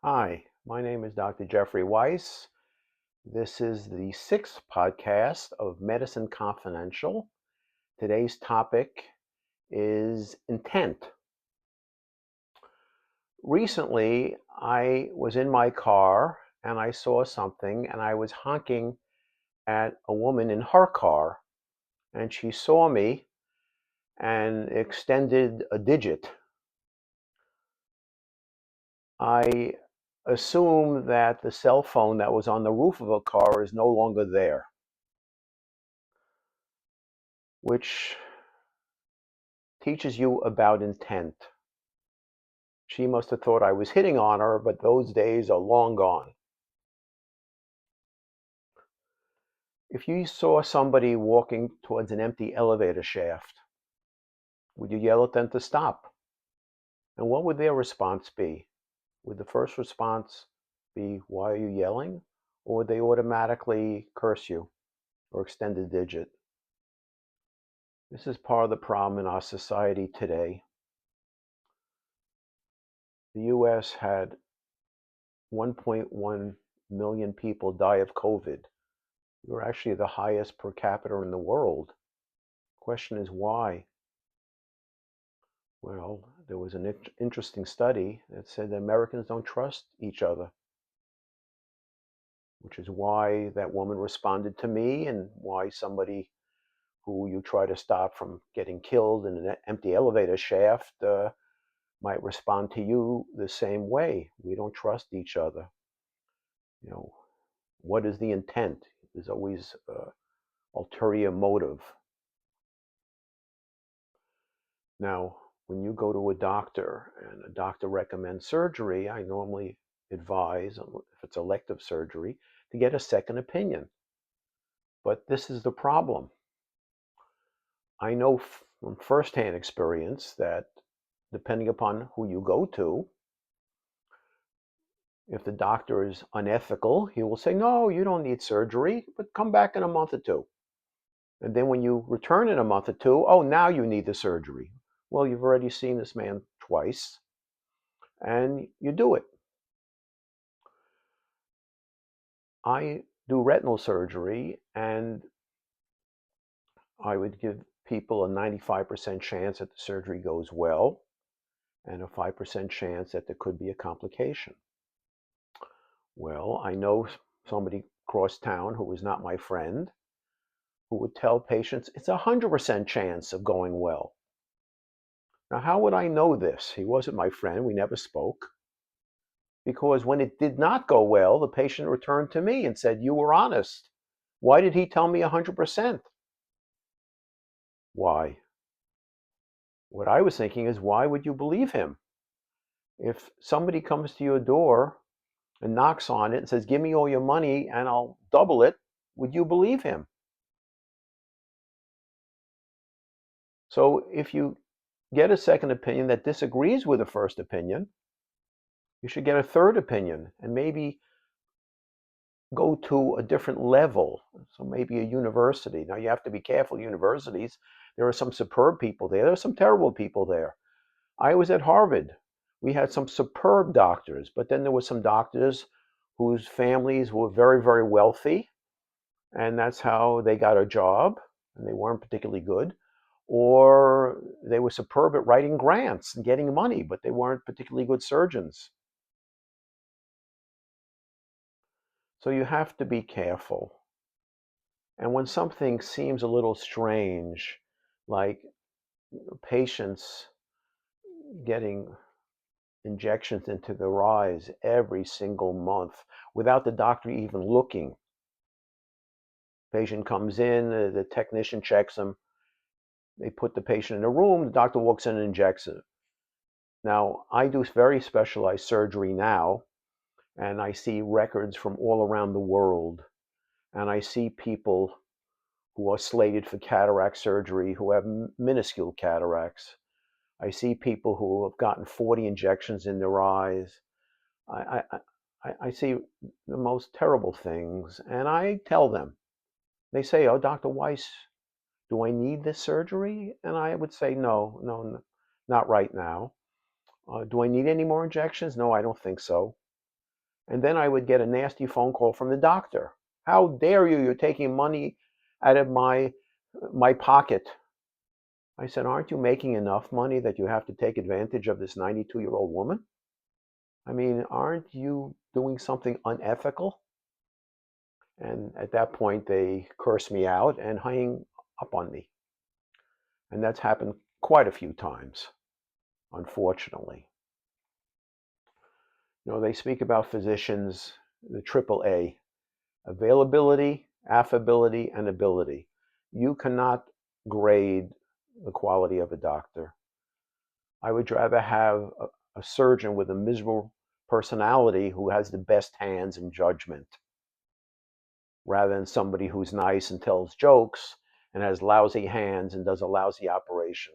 Hi, my name is Dr. Jeffrey Weiss. This is the sixth podcast of Medicine Confidential. Today's topic is intent. Recently, I was in my car and I saw something and I was honking at a woman in her car and she saw me and extended a digit. I assume that the cell phone that was on the roof of a car is no longer there, which teaches you about intent. She must have thought I was hitting on her, but those days are long gone. If you saw somebody walking towards an empty elevator shaft, would you yell at them to stop? And what would their response be? Would the first response be, "Why are you yelling?" Or would they automatically curse you or extend a digit? This is part of the problem in our society today. The US had 1.1 million people die of COVID. We're actually the highest per capita in the world. Question is why? Well, there was an interesting study that said that Americans don't trust each other, which is why that woman responded to me and why somebody who you try to stop from getting killed in an empty elevator shaft might respond to you the same way. We don't trust each other. You know, what is the intent? There's always ulterior motive. Now, when you go to a doctor and a doctor recommends surgery, I normally advise, if it's elective surgery, to get a second opinion. But this is the problem. I know from firsthand experience that depending upon who you go to, if the doctor is unethical, he will say, "No, you don't need surgery, but come back in a month or two." And then when you return in a month or two, "Oh, now you need the surgery." Well, you've already seen this man twice and you do it. I do retinal surgery, and I would give people a 95% chance that the surgery goes well and a 5% chance that there could be a complication. Well, I know somebody across town who was not my friend who would tell patients it's a 100% chance of going well. Now, how would I know this? He wasn't my friend. We never spoke. Because when it did not go well, the patient returned to me and said, "You were honest. Why did he tell me 100%?" Why? What I was thinking is, why would you believe him? If somebody comes to your door and knocks on it and says, "Give me all your money and I'll double it," would you believe him? So if you get a second opinion that disagrees with the first opinion, you should get a third opinion and maybe go to a different level. So maybe a university. Now you have to be careful, universities. There are some superb people there. There are some terrible people there. I was at Harvard. We had some superb doctors, but then there were some doctors whose families were very, very wealthy, and that's how they got a job, and they weren't particularly good. Or they were superb at writing grants and getting money, but they weren't particularly good surgeons. So you have to be careful. And when something seems a little strange, like patients getting injections into their eyes every single month without the doctor even looking. Patient comes in, the technician checks them, they put the patient in a room, the doctor walks in and injects it. Now, I do very specialized surgery now, and I see records from all around the world, and I see people who are slated for cataract surgery who have minuscule cataracts. I see people who have gotten 40 injections in their eyes. I see the most terrible things, and I tell them. They say, "Oh, Dr. Weiss, do I need this surgery?" And I would say, "No, no, not right now." "Do I need any more injections?" "No, I don't think so." And then I would get a nasty phone call from the doctor. How dare you? You're taking money out of my pocket. I said, aren't you making enough money that you have to take advantage of this 92-year-old woman? I mean, aren't you doing something unethical? And at that point, they cursed me out and hung up on me. And that's happened quite a few times, unfortunately. You know, they speak about physicians, the triple A: availability, affability, and ability. You cannot grade the quality of a doctor. I would rather have a surgeon with a miserable personality who has the best hands and judgment rather than somebody who's nice and tells jokes and has lousy hands and does a lousy operation.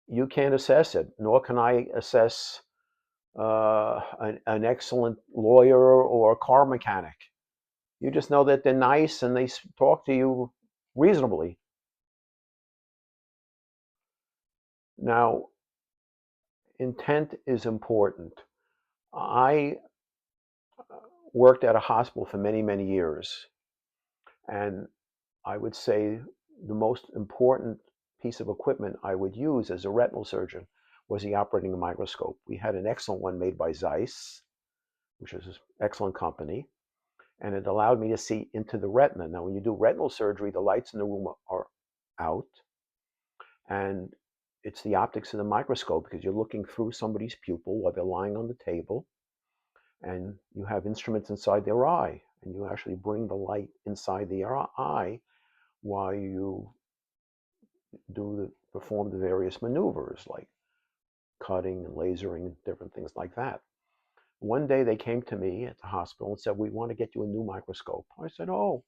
You can't assess it, nor can I assess an excellent lawyer or a car mechanic. You just know that they're nice and they talk to you reasonably. Now, intent is important. I worked at a hospital for many, many years, and I would say the most important piece of equipment I would use as a retinal surgeon was the operating microscope. We had an excellent one made by Zeiss, which is an excellent company, and it allowed me to see into the retina. Now, when you do retinal surgery, the lights in the room are out, and it's the optics of the microscope because you're looking through somebody's pupil while they're lying on the table, and you have instruments inside their eye, and you actually bring the light inside the eye while you perform the various maneuvers like cutting and lasering and different things like that. One day they came to me at the hospital and said, "We want to get you a new microscope." I said, "Oh,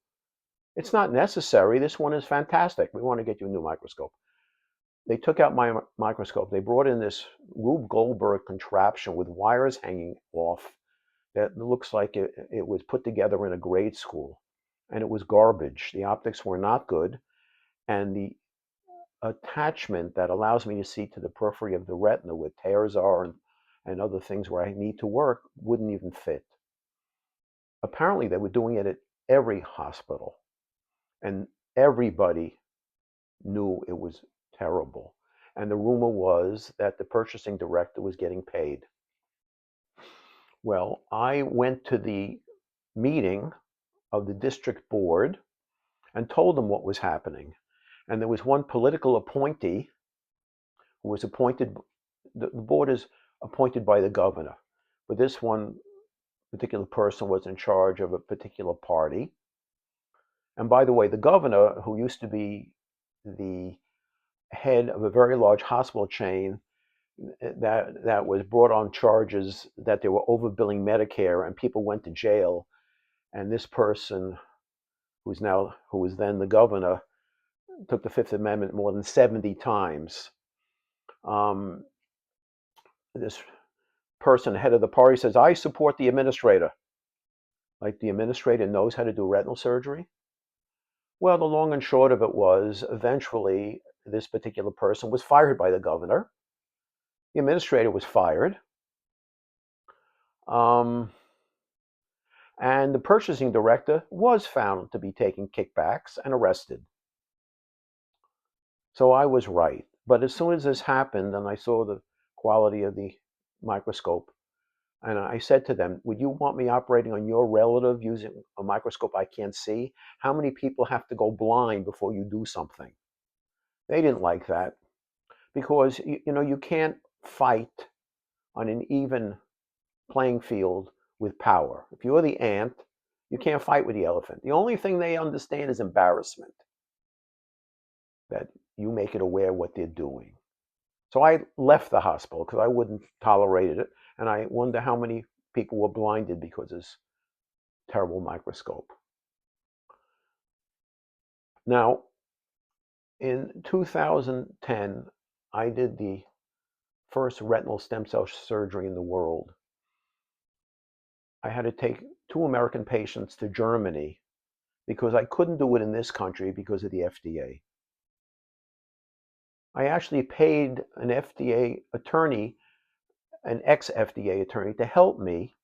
it's not necessary. This one is fantastic. We want to get you a new microscope." They took out my microscope. They brought in this Rube Goldberg contraption with wires hanging off that looks like it was put together in a grade school. And it was garbage. The optics were not good. And the attachment that allows me to see to the periphery of the retina where tears are and other things where I need to work wouldn't even fit. Apparently, they were doing it at every hospital. And everybody knew it was terrible. And the rumor was that the purchasing director was getting paid. Well, I went to the meeting of the district board and told them what was happening. And there was one political appointee who was appointed, the board is appointed by the governor, but this one particular person was in charge of a particular party. And by the way, the governor, who used to be the head of a very large hospital chain that was brought on charges that they were overbilling Medicare and people went to jail. And this person, who was then the governor, took the Fifth Amendment more than 70 times. This person, head of the party, says, "I support the administrator." Like the administrator knows how to do retinal surgery. Well, the long and short of it was, eventually, this particular person was fired by the governor. The administrator was fired. And the purchasing director was found to be taking kickbacks and arrested. So I was right. But as soon as this happened and I saw the quality of the microscope, and I said to them, "Would you want me operating on your relative using a microscope I can't see? How many people have to go blind before you do something?" They didn't like that because, you can't fight on an even playing field with power. If you're the ant, you can't fight with the elephant. The only thing they understand is embarrassment, that you make it aware what they're doing. So I left the hospital because I wouldn't tolerate it. And I wonder how many people were blinded because of this terrible microscope. Now, in 2010, I did the first retinal stem cell surgery in the world. I had to take 2 American patients to Germany because I couldn't do it in this country because of the FDA. I actually paid an FDA attorney, an ex-FDA attorney, to help me.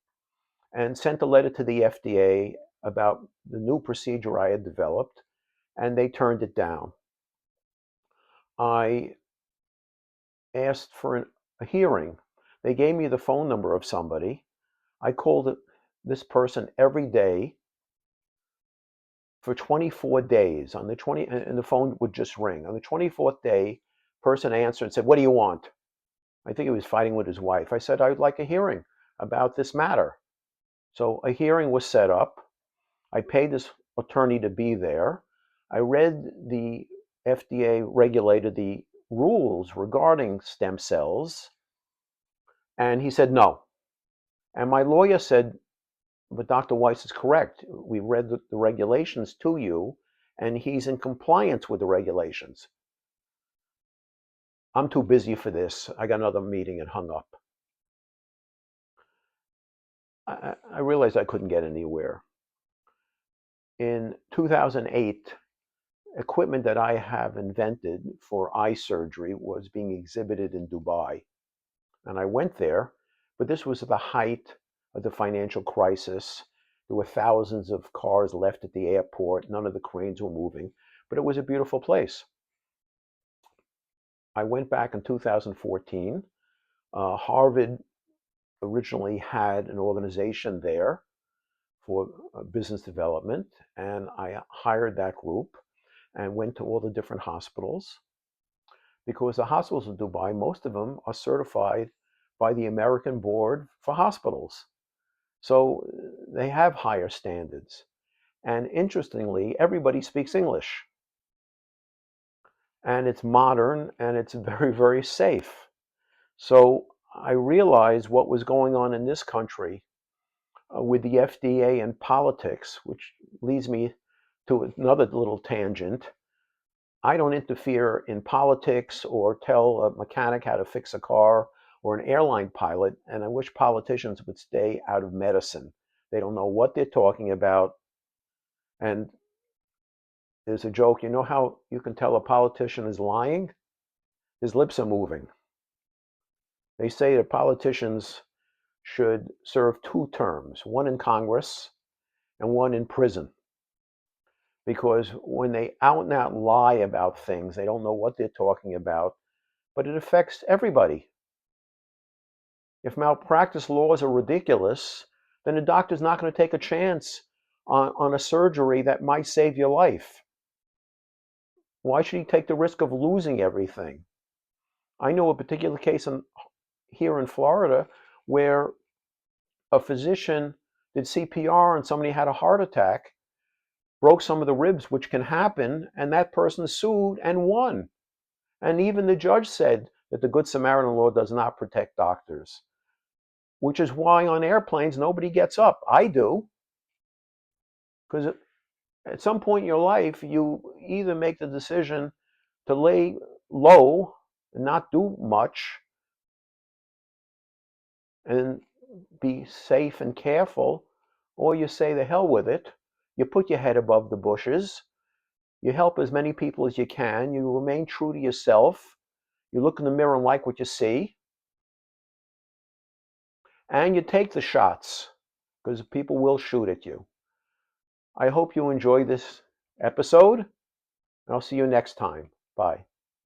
and sent a letter to the FDA about the new procedure I had developed, and they turned it down. I asked for a hearing. They gave me the phone number of somebody. I called this person every day for 24 days. On the 20, and the phone would just ring. On the 24th day, person answered and said, "What do you want?" I think he was fighting with his wife. I said, "I'd like a hearing about this matter." So a hearing was set up. I paid this attorney to be there. I read the FDA regulated the rules regarding stem cells, and he said no. And my lawyer said, "But Dr. Weiss is correct. We read the regulations to you, and he's in compliance with the regulations." "I'm too busy for this. I got another meeting," and hung up. I realized I couldn't get anywhere. In 2008, equipment that I have invented for eye surgery was being exhibited in Dubai. And I went there, but this was at the height of the financial crisis. There were thousands of cars left at the airport. None of the cranes were moving, but it was a beautiful place. I went back in 2014. Harvard originally had an organization there for business development, and I hired that group and went to all the different hospitals, because the hospitals in Dubai, most of them are certified by the American Board for Hospitals. So they have higher standards. And interestingly, everybody speaks English. And it's modern and it's very, very safe. So I realized what was going on in this country with the FDA and politics, which leads me to another little tangent. I don't interfere in politics or tell a mechanic how to fix a car or an airline pilot, and I wish politicians would stay out of medicine. They don't know what they're talking about. And there's a joke, you know how you can tell a politician is lying? His lips are moving. They say that politicians should serve 2 terms, one in Congress and one in prison. Because when they out and out lie about things, they don't know what they're talking about, but it affects everybody. If malpractice laws are ridiculous, then the doctor's not going to take a chance on a surgery that might save your life. Why should he take the risk of losing everything? I know a particular case here in Florida where a physician did CPR and somebody had a heart attack, broke some of the ribs, which can happen, and that person sued and won. And even the judge said that the Good Samaritan law does not protect doctors, which is why on airplanes nobody gets up. I do, because at some point in your life, you either make the decision to lay low and not do much and be safe and careful, or you say the hell with it. You put your head above the bushes. You help as many people as you can. You remain true to yourself. You look in the mirror and like what you see. And you take the shots, because people will shoot at you. I hope you enjoy this episode, and I'll see you next time. Bye.